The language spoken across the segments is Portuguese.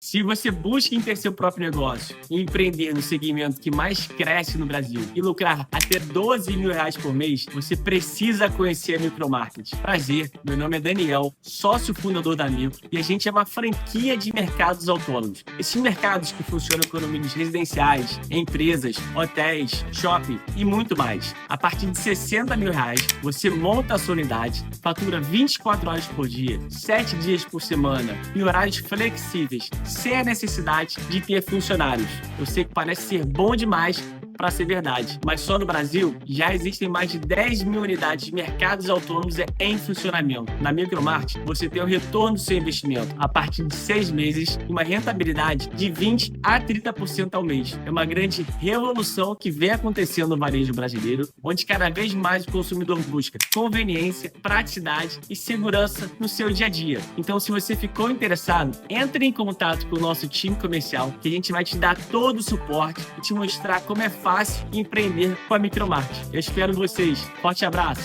Se você busca em ter seu próprio negócio e empreender no segmento que mais cresce no Brasil e lucrar até R$ 12 mil por mês, você precisa conhecer a Micromarket. Prazer, meu nome é Daniel, sócio fundador da Micro, e a gente é uma franquia de mercados autônomos. Esses mercados que funcionam com condomínios residenciais, empresas, hotéis, shopping e muito mais. A partir de R$ 60 mil, você monta a sua unidade, fatura 24 horas por dia, 7 dias por semana, em horários flexíveis, sem a necessidade de ter funcionários. Eu sei que parece ser bom demais para ser verdade, mas só no Brasil já existem mais de 10 mil unidades de mercados autônomos em funcionamento. Na Micromarket, você tem o retorno do seu investimento a partir de 6 meses e uma rentabilidade de 20 a 30% ao mês. É uma grande revolução que vem acontecendo no varejo brasileiro, onde cada vez mais o consumidor busca conveniência, praticidade e segurança no seu dia a dia. Então, se você ficou interessado, entre em contato com o nosso time comercial, que a gente vai te dar todo o suporte e te mostrar como é fácil empreender com a Micromarket. Eu espero vocês. Forte abraço.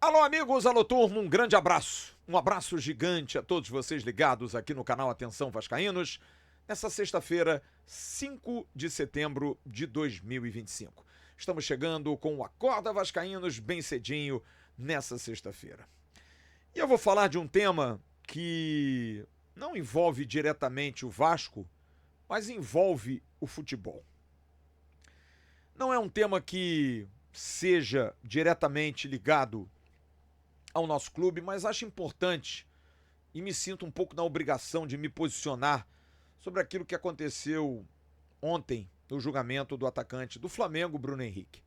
Alô, amigos, alô, turma, um grande abraço. Um abraço gigante a todos vocês ligados aqui no canal Atenção Vascaínos, nessa sexta-feira, 5 de setembro de 2025. Estamos chegando com o Acorda Vascaínos bem cedinho nessa sexta-feira. E eu vou falar de um tema que não envolve diretamente o Vasco, mas envolve o futebol. Não é um tema que seja diretamente ligado ao nosso clube, mas acho importante e me sinto um pouco na obrigação de me posicionar sobre aquilo que aconteceu ontem no julgamento do atacante do Flamengo, Bruno Henrique.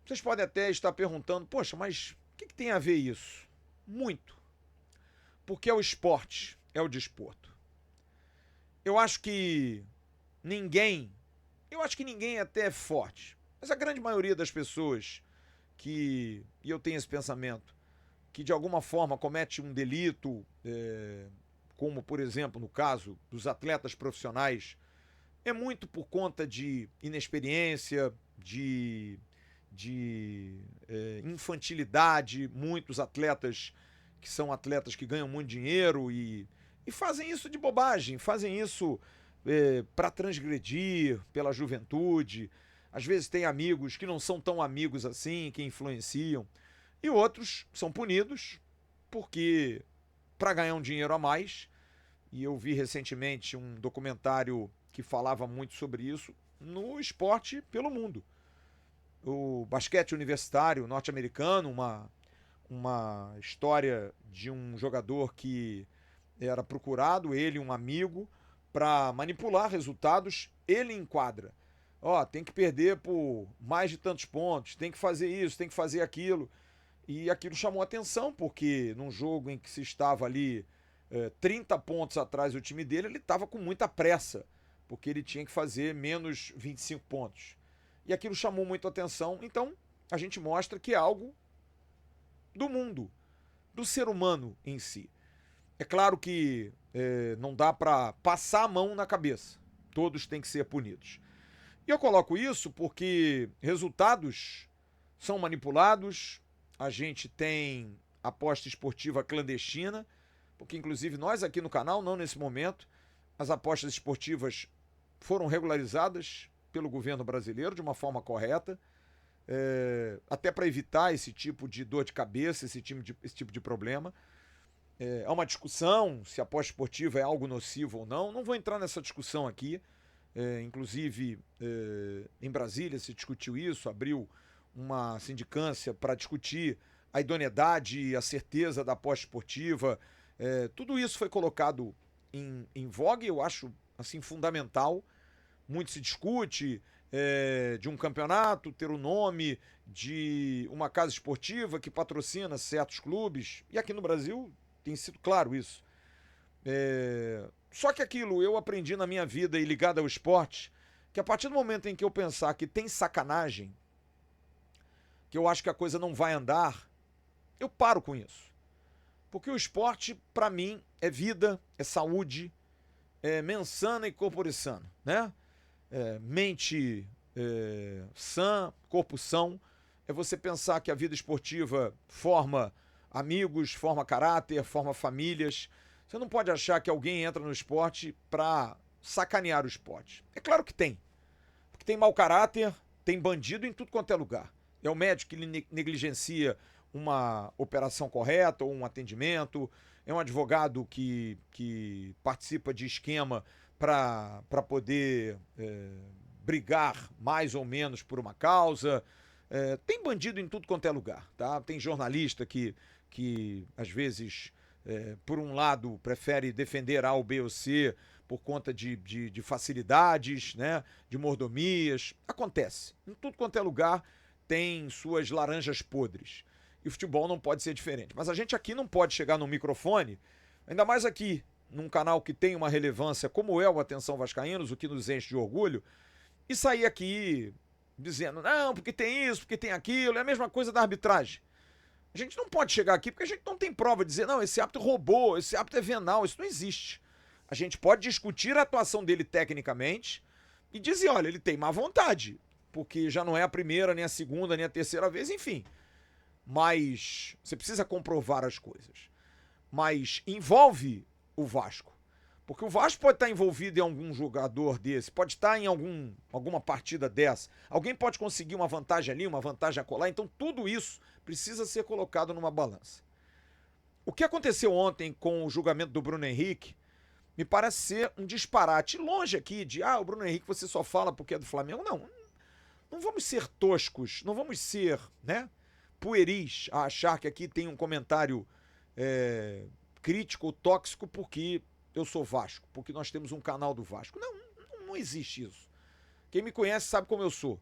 Vocês podem até estar perguntando, poxa, mas o que tem a ver isso? Muito. Porque é o esporte, é o desporto. Eu acho que ninguém até é forte, mas a grande maioria das pessoas e eu tenho esse pensamento, que de alguma forma comete um delito, como por exemplo no caso dos atletas profissionais, é muito por conta de inexperiência, de infantilidade. Muitos atletas que são atletas que ganham muito dinheiro e fazem isso de bobagem, fazem isso para transgredir pela juventude. Às vezes tem amigos que não são tão amigos assim, que influenciam, e outros são punidos porque para ganhar um dinheiro a mais. E eu vi recentemente um documentário que falava muito sobre isso no esporte pelo mundo. O basquete universitário norte-americano, uma história de um jogador que era procurado, ele e um amigo, para manipular resultados. Ele enquadra: tem que perder por mais de tantos pontos, tem que fazer isso, tem que fazer aquilo. E aquilo chamou atenção, porque num jogo em que se estava ali 30 pontos atrás do time dele, ele estava com muita pressa, porque ele tinha que fazer menos 25 pontos. E aquilo chamou muito atenção. Então, a gente mostra que é algo do mundo, do ser humano em si. É claro que não dá para passar a mão na cabeça. Todos têm que ser punidos. E eu coloco isso porque resultados são manipulados. A gente tem aposta esportiva clandestina, porque inclusive nós aqui no canal, não nesse momento, as apostas esportivas foram regularizadas pelo governo brasileiro de uma forma correta, até para evitar esse tipo de dor de cabeça, esse tipo de problema. Há uma discussão se a aposta esportiva é algo nocivo ou não. Não vou entrar nessa discussão aqui. Inclusive, em Brasília se discutiu isso, abriu uma sindicância para discutir a idoneidade e a certeza da aposta esportiva. Tudo isso foi colocado em voga e eu acho assim, fundamental. Muito se discute de um campeonato ter o nome de uma casa esportiva que patrocina certos clubes, e aqui no Brasil tem sido claro isso. Só que aquilo eu aprendi na minha vida e ligado ao esporte, que a partir do momento em que eu pensar que tem sacanagem, que eu acho que a coisa não vai andar, eu paro com isso. Porque o esporte, para mim, é vida, é saúde, mens sana e corpore sano, né? Mente sã, corpo são. É você pensar que a vida esportiva forma amigos, forma caráter, forma famílias. Você não pode achar que alguém entra no esporte para sacanear o esporte. É claro que tem. Porque tem mau caráter, tem bandido em tudo quanto é lugar. É o médico que negligencia uma operação correta ou um atendimento. É um advogado que participa de esquema para poder brigar mais ou menos por uma causa. Tem bandido em tudo quanto é lugar, tá? Tem jornalista que às vezes, por um lado, prefere defender A ou B ou C por conta de facilidades, né? De mordomias. Acontece. Em tudo quanto é lugar tem suas laranjas podres. E o futebol não pode ser diferente. Mas a gente aqui não pode chegar no microfone, ainda mais aqui, num canal que tem uma relevância como é o Atenção Vascaínos, o que nos enche de orgulho, e sair aqui dizendo, não, porque tem isso, porque tem aquilo, é a mesma coisa da arbitragem. A gente não pode chegar aqui porque a gente não tem prova de dizer, não, esse árbitro roubou, esse árbitro é venal, isso não existe. A gente pode discutir a atuação dele tecnicamente e dizer, olha, ele tem má vontade, porque já não é a primeira, nem a segunda, nem a terceira vez, enfim. Mas você precisa comprovar as coisas. Mas envolve o Vasco. Porque o Vasco pode estar envolvido em algum jogador desse, pode estar em alguma partida dessa. Alguém pode conseguir uma vantagem ali, uma vantagem acolá. Então tudo isso precisa ser colocado numa balança. O que aconteceu ontem com o julgamento do Bruno Henrique me parece ser um disparate. Longe aqui de, o Bruno Henrique você só fala porque é do Flamengo. Não vamos ser toscos, não vamos ser, né, pueris a achar que aqui tem um comentário crítico ou tóxico porque eu sou Vasco, porque nós temos um canal do Vasco. Não existe isso. Quem me conhece sabe como eu sou.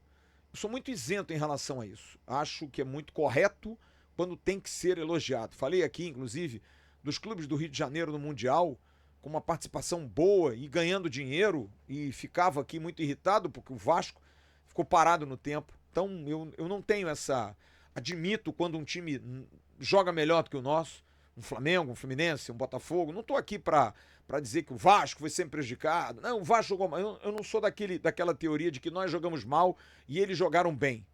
Eu sou muito isento em relação a isso. Acho que é muito correto quando tem que ser elogiado. Falei aqui, inclusive, dos clubes do Rio de Janeiro no Mundial, com uma participação boa e ganhando dinheiro, e ficava aqui muito irritado porque o Vasco ficou parado no tempo. Então eu não tenho essa... Admito quando um time joga melhor do que o nosso, um Flamengo, um Fluminense, um Botafogo. Não estou aqui para dizer que o Vasco foi sempre prejudicado. Não, o Vasco jogou mal. Eu não sou daquela teoria de que nós jogamos mal e eles jogaram bem.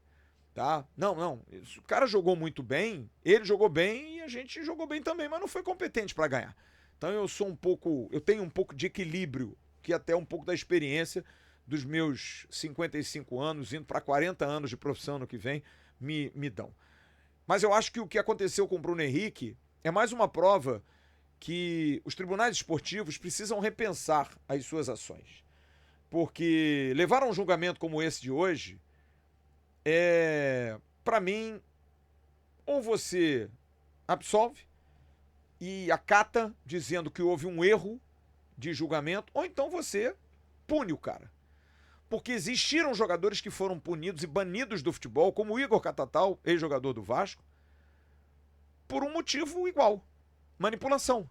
Tá? Não. O cara jogou muito bem, ele jogou bem e a gente jogou bem também, mas não foi competente para ganhar. Então eu tenho um pouco de equilíbrio, que até um pouco da experiência dos meus 55 anos, indo para 40 anos de profissão no que vem, me dão. Mas eu acho que o que aconteceu com o Bruno Henrique é mais uma prova que os tribunais esportivos precisam repensar as suas ações. Porque levar a um julgamento como esse de hoje para mim, ou você absolve e acata dizendo que houve um erro de julgamento, ou então você pune o cara. Porque existiram jogadores que foram punidos e banidos do futebol, como o Igor Catatal, ex-jogador do Vasco, por um motivo igual, manipulação.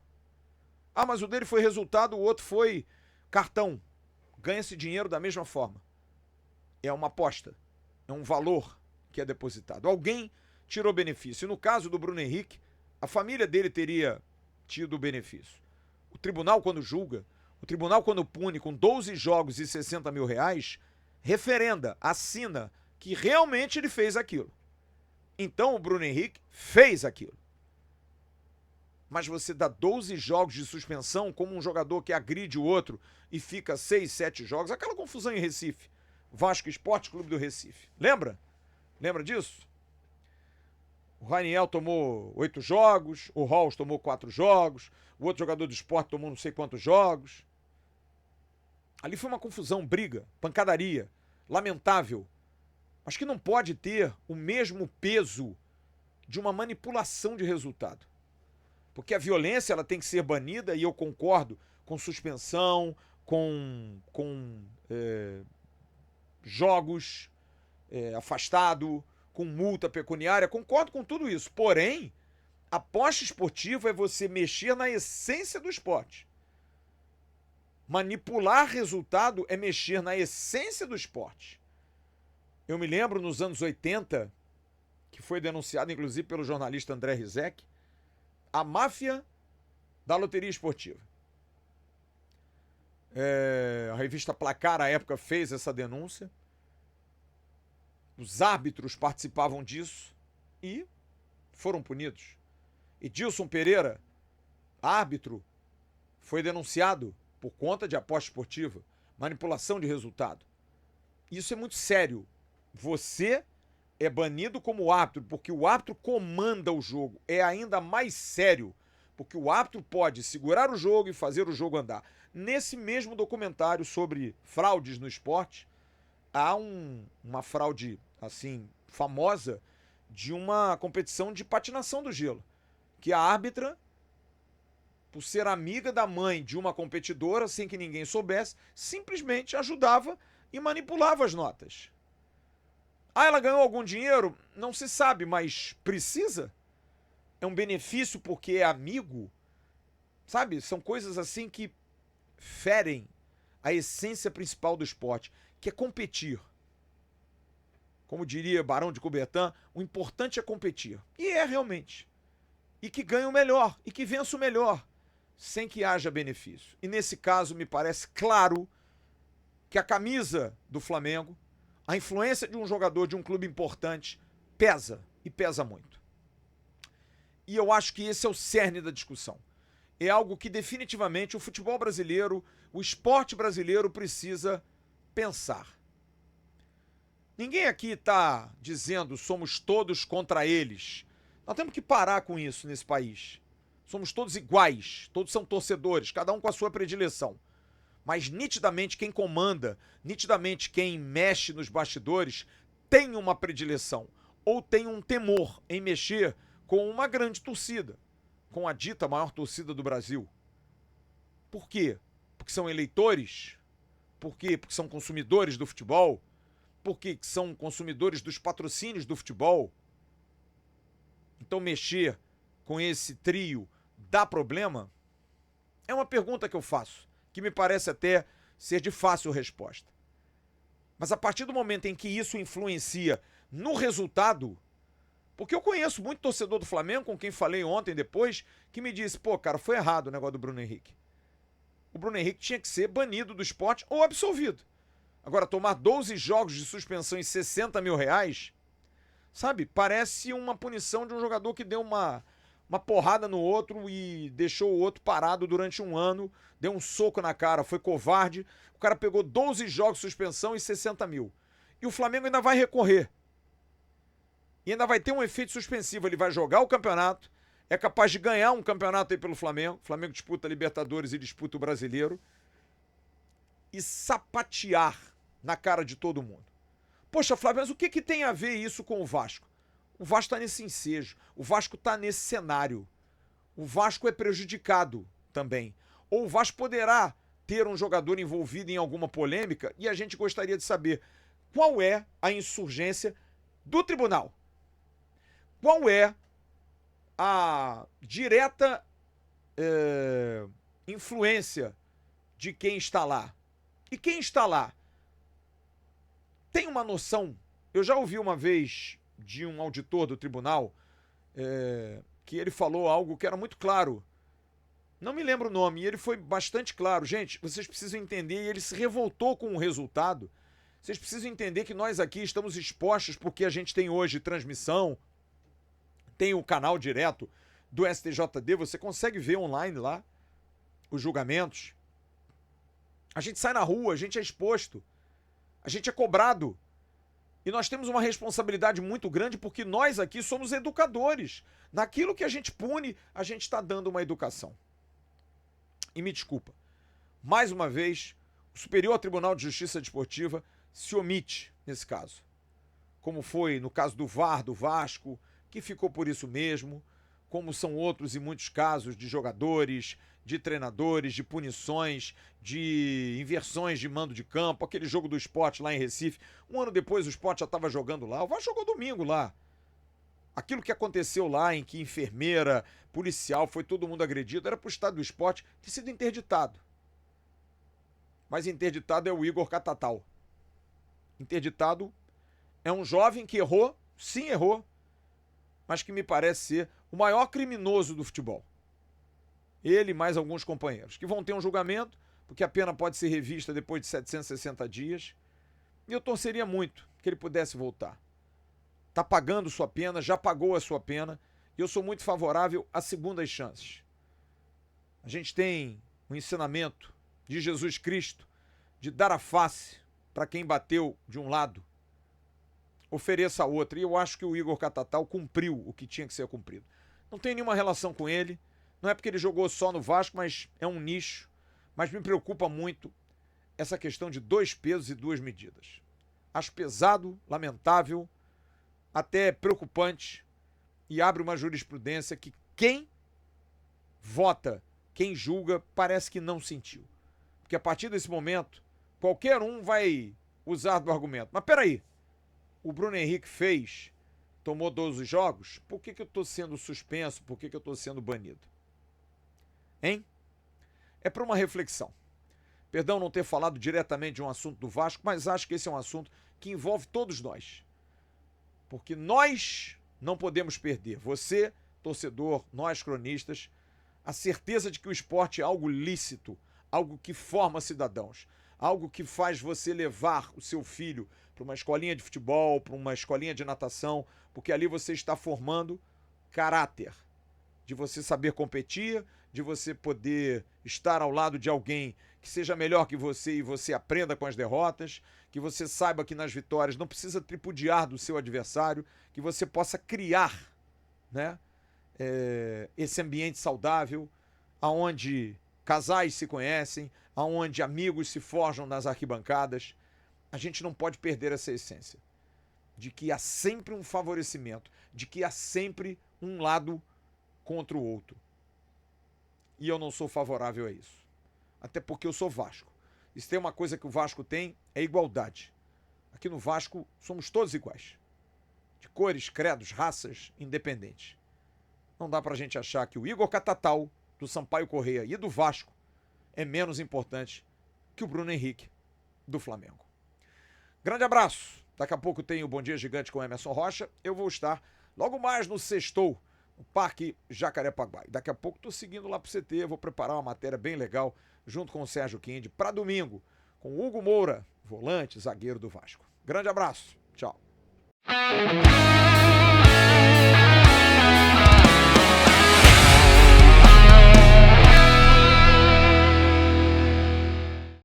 Mas o dele foi resultado, o outro foi cartão. Ganha-se dinheiro da mesma forma. É uma aposta, é um valor que é depositado. Alguém tirou benefício. E no caso do Bruno Henrique, a família dele teria tido benefício. O tribunal, quando julga, o tribunal, quando pune com 12 jogos e 60 mil reais, referenda, assina que realmente ele fez aquilo. Então o Bruno Henrique fez aquilo. Mas você dá 12 jogos de suspensão como um jogador que agride o outro e fica 6, 7 jogos. Aquela confusão em Recife. Vasco Esporte Clube do Recife. Lembra? Lembra disso? O Raniel tomou 8 jogos, o Halls tomou 4 jogos, o outro jogador do Sport tomou não sei quantos jogos. Ali foi uma confusão, briga, pancadaria, lamentável. Mas que não pode ter o mesmo peso de uma manipulação de resultado. Porque a violência ela tem que ser banida, e eu concordo com suspensão, com jogos afastado, com multa pecuniária, concordo com tudo isso. Porém, a aposta esportiva é você mexer na essência do esporte. Manipular resultado é mexer na essência do esporte. Eu me lembro nos anos 80, que foi denunciado inclusive pelo jornalista André Rizek, a máfia da loteria esportiva. A revista Placar, à época, fez essa denúncia. Os árbitros participavam disso e foram punidos. Edilson Pereira, árbitro, foi denunciado por conta de aposta esportiva, manipulação de resultado. Isso é muito sério. Você é banido como árbitro, porque o árbitro comanda o jogo. É ainda mais sério, porque o árbitro pode segurar o jogo e fazer o jogo andar. Nesse mesmo documentário sobre fraudes no esporte, há uma fraude, assim, famosa de uma competição de patinação do gelo, que a árbitra, por ser amiga da mãe de uma competidora, sem que ninguém soubesse, simplesmente ajudava e manipulava as notas. Ela ganhou algum dinheiro? Não se sabe, mas precisa? É um benefício porque é amigo? Sabe? São coisas assim que ferem a essência principal do esporte, que é competir. Como diria Barão de Coubertin, o importante é competir. E é realmente. E que ganhe o melhor, e que vença o melhor, sem que haja benefício. E nesse caso me parece claro que a camisa do Flamengo, a influência de um jogador de um clube importante, pesa, e pesa muito. E eu acho que esse é o cerne da discussão. É algo que definitivamente o futebol brasileiro, o esporte brasileiro precisa pensar. Ninguém aqui está dizendo somos todos contra eles. Nós temos que parar com isso nesse país. Somos todos iguais, todos são torcedores, cada um com a sua predileção. Mas nitidamente quem comanda, nitidamente quem mexe nos bastidores, tem uma predileção ou tem um temor em mexer com uma grande torcida, com a dita maior torcida do Brasil. Por quê? Porque são eleitores? Por quê? Porque são consumidores do futebol? Por quê? Porque são consumidores dos patrocínios do futebol? Então mexer com esse trio dá problema? É uma pergunta que eu faço, que me parece até ser de fácil resposta. Mas a partir do momento em que isso influencia no resultado, porque eu conheço muito torcedor do Flamengo, com quem falei ontem depois, que me disse, pô, cara, foi errado o negócio do Bruno Henrique. O Bruno Henrique tinha que ser banido do esporte ou absolvido. Agora, tomar 12 jogos de suspensão e 60 mil reais, sabe, parece uma punição de um jogador que deu uma porrada no outro e deixou o outro parado durante um ano, deu um soco na cara, foi covarde, o cara pegou 12 jogos de suspensão e 60 mil. E o Flamengo ainda vai recorrer. E ainda vai ter um efeito suspensivo, ele vai jogar o campeonato, é capaz de ganhar um campeonato aí pelo Flamengo, o Flamengo disputa a Libertadores e disputa o Brasileiro, e sapatear na cara de todo mundo. Poxa, Flávio, mas o que tem a ver isso com o Vasco? O Vasco está nesse ensejo, o Vasco está nesse cenário. O Vasco é prejudicado também. Ou o Vasco poderá ter um jogador envolvido em alguma polêmica e a gente gostaria de saber qual é a insurgência do tribunal. Qual é a direta influência de quem está lá? E quem está lá tem uma noção? Eu já ouvi uma vez de um auditor do tribunal que ele falou algo que era muito claro. Não me lembro o nome, e ele foi bastante claro. Gente, vocês precisam entender, e ele se revoltou com o resultado. Vocês precisam entender que nós aqui estamos expostos porque a gente tem hoje transmissão, tem o canal direto do STJD, você consegue ver online lá os julgamentos. A gente sai na rua, a gente é exposto, a gente é cobrado. E nós temos uma responsabilidade muito grande porque nós aqui somos educadores. Naquilo que a gente pune, a gente está dando uma educação. E me desculpa, mais uma vez, o Superior Tribunal de Justiça Desportiva se omite nesse caso. Como foi no caso do VAR do Vasco, que ficou por isso mesmo, como são outros e muitos casos de jogadores, de treinadores, de punições, de inversões de mando de campo, aquele jogo do Sport lá em Recife. Um ano depois o Sport já estava jogando lá, o Vasco jogou domingo lá. Aquilo que aconteceu lá em que enfermeira, policial, foi todo mundo agredido, era para o estádio do Sport ter sido interditado. Mas interditado é o Igor Catatal. Interditado é um jovem que errou, sim errou, mas que me parece ser o maior criminoso do futebol. Ele e mais alguns companheiros, que vão ter um julgamento, porque a pena pode ser revista depois de 760 dias. E eu torceria muito que ele pudesse voltar. Está pagando sua pena, já pagou a sua pena, e eu sou muito favorável a segundas chances. A gente tem um ensinamento de Jesus Cristo de dar a face para quem bateu de um lado, ofereça a outra. E eu acho que o Igor Catatal cumpriu o que tinha que ser cumprido. Não tem nenhuma relação com ele, não é porque ele jogou só no Vasco, mas é um nicho. Mas me preocupa muito essa questão de 2 pesos e 2 medidas. Acho pesado, lamentável, até preocupante, e abre uma jurisprudência que quem vota, quem julga, parece que não sentiu. Porque a partir desse momento, qualquer um vai usar do argumento. Mas peraí, o Bruno Henrique tomou 12 jogos, por que eu estou sendo suspenso, por que eu estou sendo banido? Hein? É para uma reflexão. Perdão não ter falado diretamente de um assunto do Vasco, mas acho que esse é um assunto que envolve todos nós. Porque nós não podemos perder, você, torcedor, nós, cronistas, a certeza de que o esporte é algo lícito, algo que forma cidadãos, algo que faz você levar o seu filho para uma escolinha de futebol, para uma escolinha de natação, porque ali você está formando caráter, de você saber competir, de você poder estar ao lado de alguém que seja melhor que você e você aprenda com as derrotas, que você saiba que nas vitórias não precisa tripudiar do seu adversário, que você possa criar, né, esse ambiente saudável, aonde casais se conhecem, aonde amigos se forjam nas arquibancadas. A gente não pode perder essa essência de que há sempre um favorecimento, de que há sempre um lado contra o outro. E eu não sou favorável a isso. Até porque eu sou Vasco. E se tem uma coisa que o Vasco tem, é igualdade. Aqui no Vasco somos todos iguais. De cores, credos, raças, independentes. Não dá pra gente achar que o Igor Catatal, do Sampaio Corrêa e do Vasco, é menos importante que o Bruno Henrique, do Flamengo. Grande abraço. Daqui a pouco tem o Bom Dia Gigante com Emerson Rocha. Eu vou estar logo mais no Sextou, no Parque Jacarepaguá. Daqui a pouco estou seguindo lá pro CT, vou preparar uma matéria bem legal junto com o Sérgio Quinde para domingo, com o Hugo Moura, volante, zagueiro do Vasco. Grande abraço. Tchau.